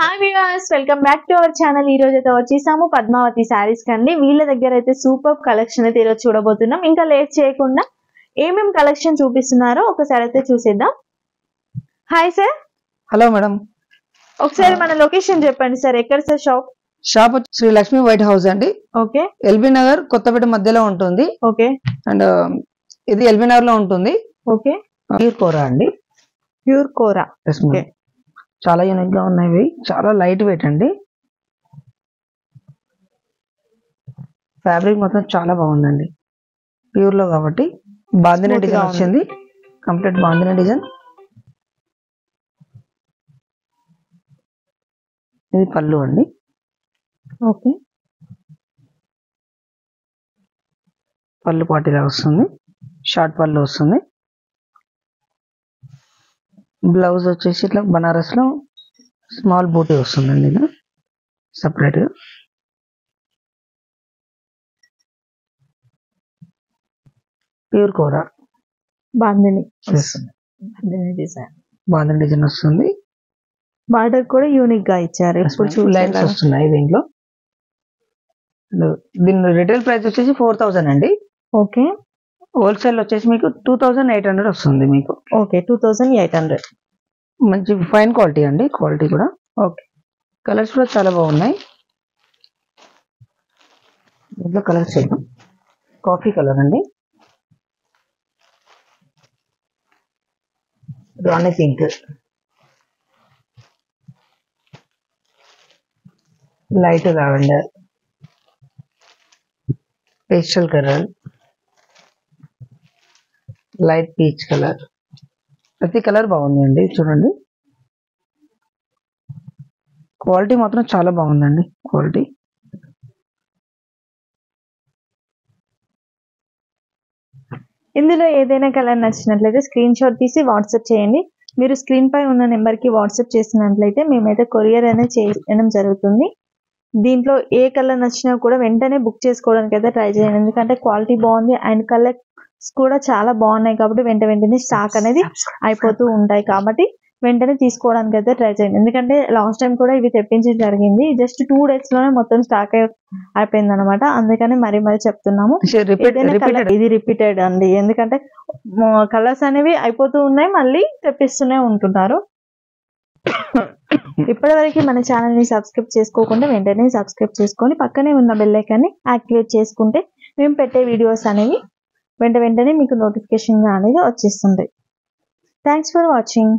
Hi viewers, welcome back to our channel. ఈ రోజు అయితే వచ్చేసాము పద్మావతి శారీస్ కండి. వీళ్ళ దగ్గర అయితే సూపర్ కలెక్షన్ అయితే ఈరోజు చూడబోతున్నాం. ఇంకా లేట్ చేయకుండా ఏమేమి కలెక్షన్ చూపిస్తున్నారో ఒకసారి అయితే చూసేద్దాం. Hi sir. హలో మేడం, ఒకసారి మన లొకేషన్ చెప్పండి సార్. ఎక్కడ sir shop? Shop Sri Lakshmi white house అండి. ఓకే, ఎల్బీ నగర్ కొత్తపేట మధ్యలో ఉంటుంది. ఓకే, అండ్ ఇది ఎల్బీ నగర్ లో ఉంటుంది. ఓకే. ప్యూర్ కోరా అండి, ప్యూర్ కోరా. ఓకే, చాలా యూనిక్ గా ఉన్నాయి. చాలా లైట్ వెయిట్ అండి. ఫ్యాబ్రిక్ మొత్తం చాలా బాగుందండి, ప్యూర్ లో కాబట్టి. బాందిని డిజైన్ వచ్చింది, కంప్లీట్ బాందిని డిజైన్. ఇది పళ్ళు అండి. ఓకే, పళ్ళు పాటిలా వస్తుంది, షార్ట్ పళ్ళు వస్తుంది. బ్లౌజ్ వచ్చేసి ఇట్లా బనారస్ లో స్మాల్ బూటీ వస్తుందండి, ఇది సపరేట్ గా. ప్యూర్ కోరా బాందిని డిజైన్, బాందిని డిజైన్ వస్తుంది. బార్డర్ కూడా యూనిక్ గా ఇచ్చారు. లైన్స్ వస్తున్నాయి దీంట్లో. దీని రిటైల్ ప్రైస్ వచ్చేసి 4000 అండి. ఓకే, హోల్సేల్ వచ్చేసి మీకు 2800 వస్తుంది మీకు. ఓకే, 2800. మంచి ఫైన్ క్వాలిటీ అండి, క్వాలిటీ కూడా. ఓకే, కలర్స్ కూడా చాలా బాగున్నాయి. దీంట్లో కలర్స్ చేద్దాం. కాఫీ కలర్ అండి, rani pink, light lavender, pastel colour, light peach colour. ప్రతి కలర్ బాగుంది అండి, చూడండి. క్వాలిటీ మాత్రం చాలా బాగుందండి, క్వాలిటీ. ఇందులో ఏదైనా కలర్ నచ్చినట్లయితే స్క్రీన్ షాట్ తీసి వాట్సాప్ చేయండి. మీరు స్క్రీన్ పై ఉన్న నెంబర్ కి వాట్సాప్ చేసినట్లయితే మేమైతే కొరియర్ అనేది చేయడం జరుగుతుంది. దీంట్లో ఏ కలర్ నచ్చినా కూడా వెంటనే బుక్ చేసుకోవడానికి అయితే ట్రై చేయండి. ఎందుకంటే క్వాలిటీ బాగుంది అండ్ కలర్స్ కూడా చాలా బాగున్నాయి కాబట్టి వెంటనే స్టాక్ అనేది అయిపోతూ ఉంటాయి. కాబట్టి వెంటనే తీసుకోవడానికి అయితే ట్రై చేయండి. ఎందుకంటే లాస్ట్ టైం కూడా ఇవి తెప్పించడం జరిగింది. జస్ట్ 2 days లోనే మొత్తం స్టాక్ అయిపోయింది అనమాట. అందుకని మరీ చెప్తున్నాము. ఇది రిపీటెడ్ అండి, ఎందుకంటే కలర్స్ అనేవి అయిపోతూ ఉన్నాయి, మళ్ళీ తెప్పిస్తూనే ఉంటున్నారు. ఇప్పటివరకు మన ఛానల్ ని సబ్స్క్రైబ్ చేసుకోకుండా వెంటనే సబ్స్క్రైబ్ చేసుకొని పక్కనే ఉన్న బెల్ ఐకాన్ ని యాక్టివేట్ చేసుకుంటే మేము పెట్టే వీడియోస్ అనేవి వెంటనే మీకు నోటిఫికేషన్ గా అనేది వచ్చేస్తుంది. Thanks for watching.